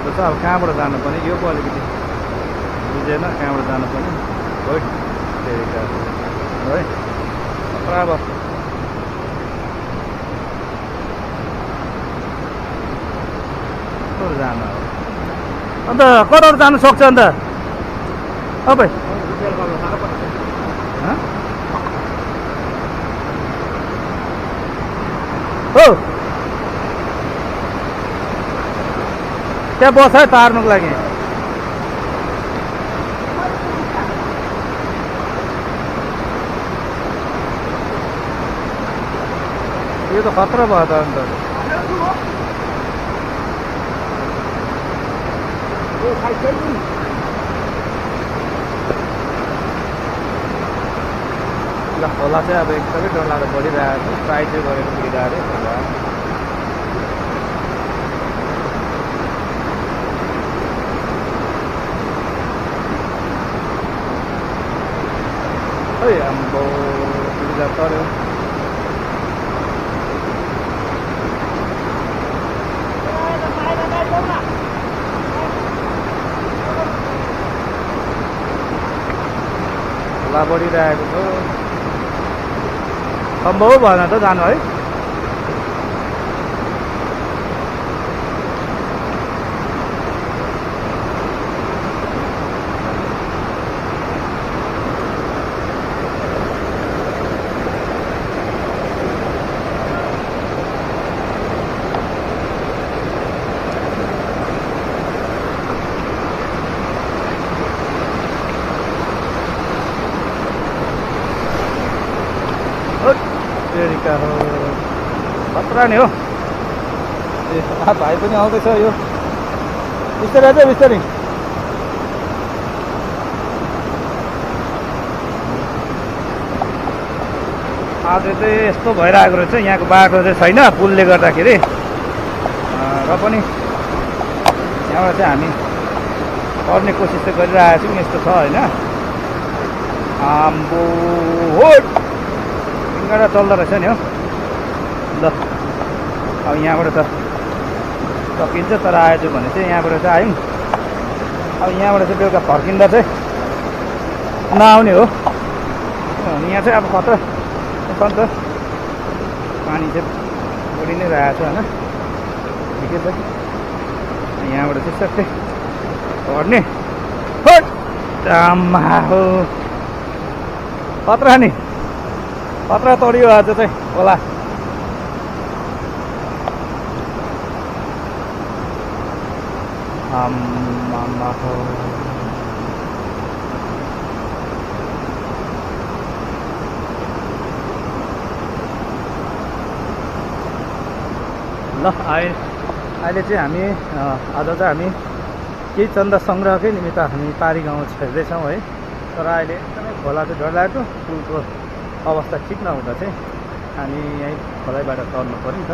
भएको छ। अब कहाँबाट जानुपर्ने यो पो अलिकति बुझेन, कहाँबाट जानुपर्ने है बराबर। जानु अन्त कताबाट जानु सक्छ अन्त तपाईँ? हो त्यहाँ बस है तार्नुको लागि। यो त खतरा भयो त अन्त। ल खोला चाहिँ अब एकदमै डरलाग्दो बढिरहेको छ। ट्राई चाहिँ गरेर पुगिरहेको खोला। है हाम्रो सुविधा पऱ्यो। खोला बढिरहेको छ। सम्भव भएन त जानु है। हो खतरा नि हो। ए भाइ पनि आउँदैछ। यो बिस्तारै चाहिँ बिस्तारै। आज चाहिँ यस्तो भइरहेको रहेछ, यहाँको बाटो चाहिँ छैन पुलले गर्दाखेरि। र पनि यहाँबाट चाहिँ हामी गर्ने कोसिस चाहिँ गरिरहेको छौँ। यस्तो छ होइन। आम्बो हो गाडा चल्दो रहेछ नि हो। ल अब यहाँबाट त सकिन्छ, तर आएछु भने चाहिँ यहाँबाट चाहिँ आयौँ। अब यहाँबाट चाहिँ बेलुका फर्किँदा चाहिँ नआउने हो। यहाँ चाहिँ अब खतरा छ नि त, पानी चाहिँ बढी नै रहेको छ होइन। ठिकै छ। यहाँबाट चाहिँ सबै झर्ने आम्मा हो खतरा नि। खतरा तोडियो आज चाहिँ होला। आम्मा हो ल अहिले चाहिँ हामी आज चाहिँ हामी केही चन्दा सङ्ग्रहकै निमित्त हामी पारी गाउँ छिर्दैछौँ है। तर अहिले एकदमै खोला चाहिँ डरलाग्दो। पुलको अवस्था ठिक नहुँदा चाहिँ हामी यहीँ खोलाइबाट तर्नु पऱ्यो नि त।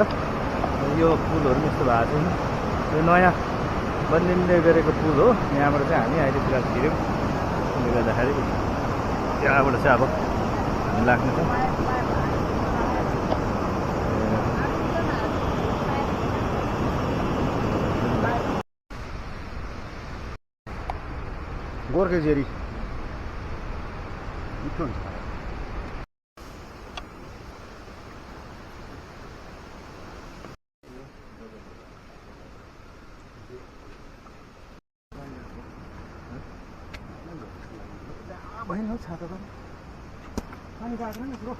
यो पुलहरू यस्तो भएको छैन। यो नयाँ बनिँदै गरेको पुल हो। यहाँबाट चाहिँ हामी अहिले फिलहाल छिर्यौँ। त्यसले गर्दाखेरि यहाँबाट चाहिँ अब हामी लाग्नेछौँ। गोर्खे जेरी मिठो हुन्छ। बहिनी हो छाता पनि पानी गएको नि ब्रो।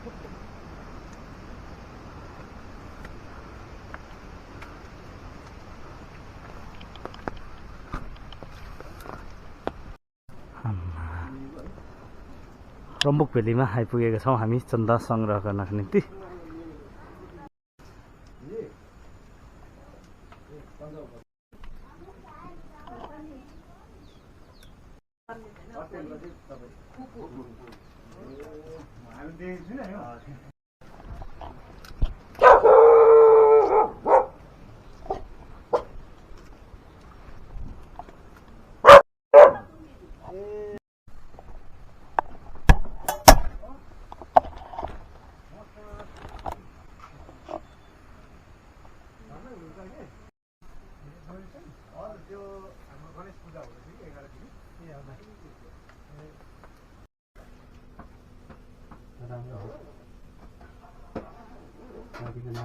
रम्बुक भेलीमा आइपुगेका छौँ हामी चन्दा सङ्ग्रह गर्नको निम्ति।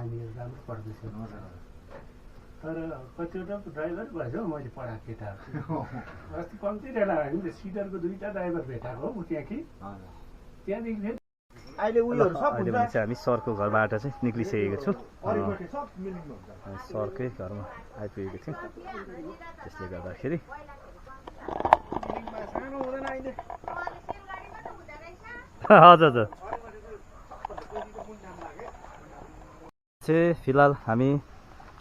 नानीहरू राम्रो पढ्दैछ तर कतिवटा ड्राइभर भएछ हौ मैले पढाएको केटाहरू अस्ति कम्ती रेला भयो नि त सिटरको 2टा ड्राइभर भेटाएको हो त्यहाँ कि त्यहाँदेखि फेरि अहिले उयोहरू सब अहिले भने चाहिँ हामी सरको घरबाट चाहिँ निक्लिसकेको छु सरकै घरमा आइपुगेको थियौँ त्यसले गर्दाखेरि हजुर हजुर चाहिँ फिलहाल हामी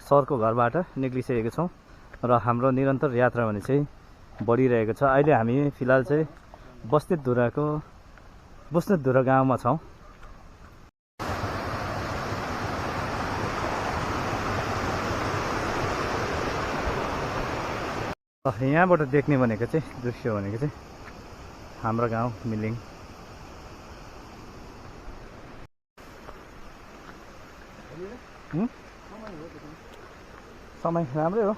सरको घरबाट निक्लिसकेको छौँ र हाम्रो निरन्तर यात्रा भने चाहिँ बढिरहेको छ। अहिले हामी फिलहाल चाहिँ बस्नेतधुरा गाउँमा छौँ। यहाँबाट देख्ने भनेको चाहिँ दृश्य भनेको चाहिँ हाम्रो गाउँ मिलिङ। समय राम्रै हो।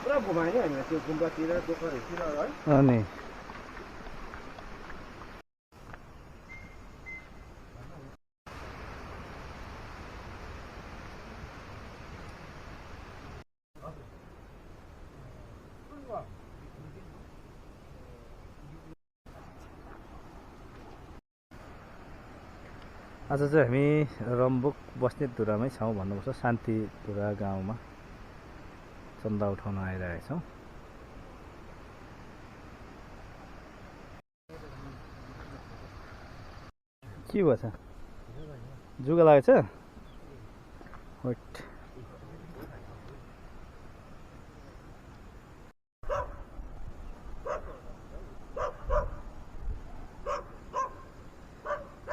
पुरा घुमायो नि होइन त्यो गुम्बातिर दोकानहरूतिर है अनि आज चाहिँ हामी रम्बुक बस्नेतधुरामै छौँ भन्नुपर्छ। शान्तिधुरा गाउँमा चन्दा उठाउन आइरहेका छौँ। के भएछ? जुगा लागेछ? वेट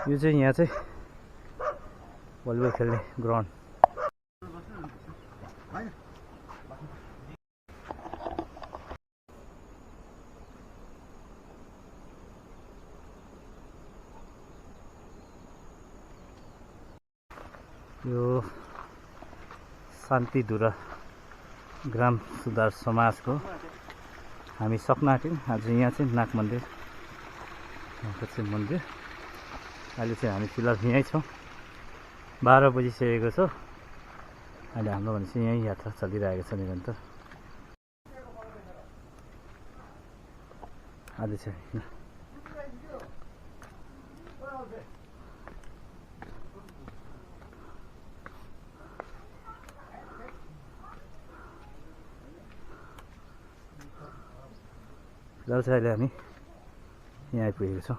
यो चाहिँ यहाँ चाहिँ भलिबल खेल्ने ग्राउन्ड। यो शान्तिधुरा ग्राम सुधार समाजको हामी सक्न आँट्यौँ। आज यहाँ चाहिँ नाग मन्दिर चाहिँ मन्दिर। अहिले चाहिँ हामी फिलहाल यहीँ छौँ। 12 बजिसकेको छ। अहिले हाम्रो भने चाहिँ यहीँ यात्रा चलिरहेको छ निरन्तर। आज चाहिँ फिलहाल चाहिँ अहिले हामी यहाँ आइपुगेको छौँ।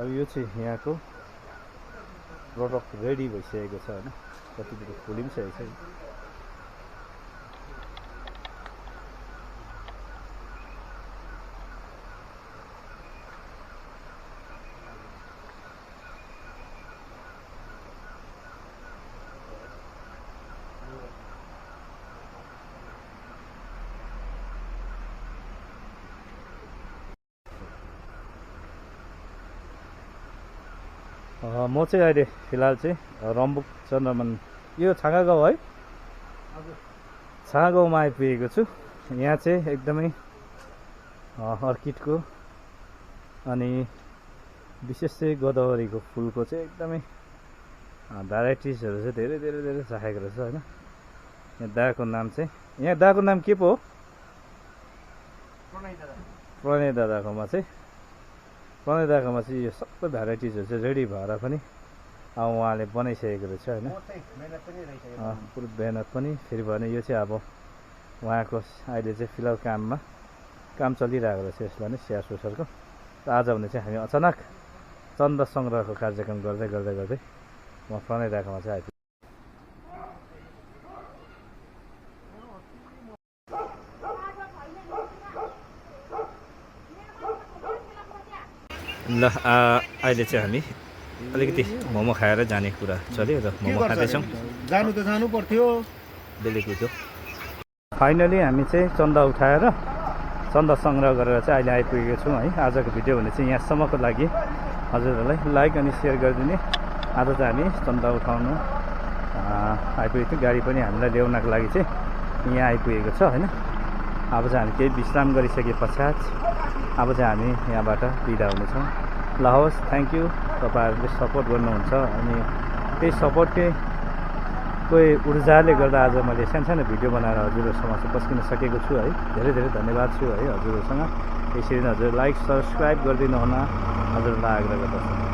अब यो चाहिँ यहाँको प्रडक्ट रेडी भइसकेको छ होइन कतिपय फुली पनि सकेको छ म चाहिँ अहिले फिलहाल चाहिँ रम्बुक चन्द्रमन यो छाँगा गाउँ है छाँगा गाउँमा आइपुगेको छु यहाँ चाहिँ एकदमै अर्किडको अनि विशेष चाहिँ गोदावरीको फुलको चाहिँ एकदमै भेराइटिजहरू चाहिँ धेरै धेरै धेरै राखेको रहेछ होइन यहाँ दाको नाम चाहिँ यहाँ दाको नाम के पो हो प्रणय दादाकोमा चाहिँ प्रणय दादाकोमा चाहिँ यो सबै भेराइटिजहरू चाहिँ रेडी भएर पनि अब उहाँले बनाइसकेको रहेछ होइन पुरो मेहनत पनि फेरि भने यो चाहिँ अब उहाँको अहिले चाहिँ फिलहाल काम चलिरहेको रहेछ यसलाई नै स्याहार सुसारको आज भने चाहिँ हामी अचानक चन्दा सङ्ग्रहको कार्यक्रम गर्दै म प्रणय दादाकोमा चाहिँ आइपुग्यो ल अहिले चाहिँ हामी अलिकति मोमो खाएर जाने कुरा चल्यो र मोमो खाँदैछौँ जानु त जानु पर्थ्यो बेलुकी थियो फाइनली हामी चाहिँ चन्दा उठाएर चन्दा सङ्ग्रह गरेर चाहिँ अहिले आइपुगेको छौँ है आजको भिडियो भने चाहिँ यहाँसम्मको लागि हजुरहरूलाई लाइक अनि सेयर गरिदिने आज चाहिँ हामी चन्दा उठाउनु आइपुगेको थियौँ गाडी पनि हामीलाई ल्याउनको लागि चाहिँ यहाँ आइपुगेको छ होइन अब चाहिँ हामी केही विश्राम गरिसके पश्चात अब चाहिँ हामी यहाँबाट बिदा हुनेछौँ ल हवस् थ्याङ्क यू तपाईँहरूले सपोर्ट गर्नुहुन्छ अनि त्यही सपोर्टकै कोही ऊर्जाले गर्दा आज मैले सानो भिडियो बनाएर हजुरहरूसँग पस्किन सकेको छु है धेरै धेरै धन्यवाद छु है हजुरहरूसँग यसरी नै हजुर लाइक सब्सक्राइब गरिदिनु हुन हजुरहरूलाई आग्रह गर्दछु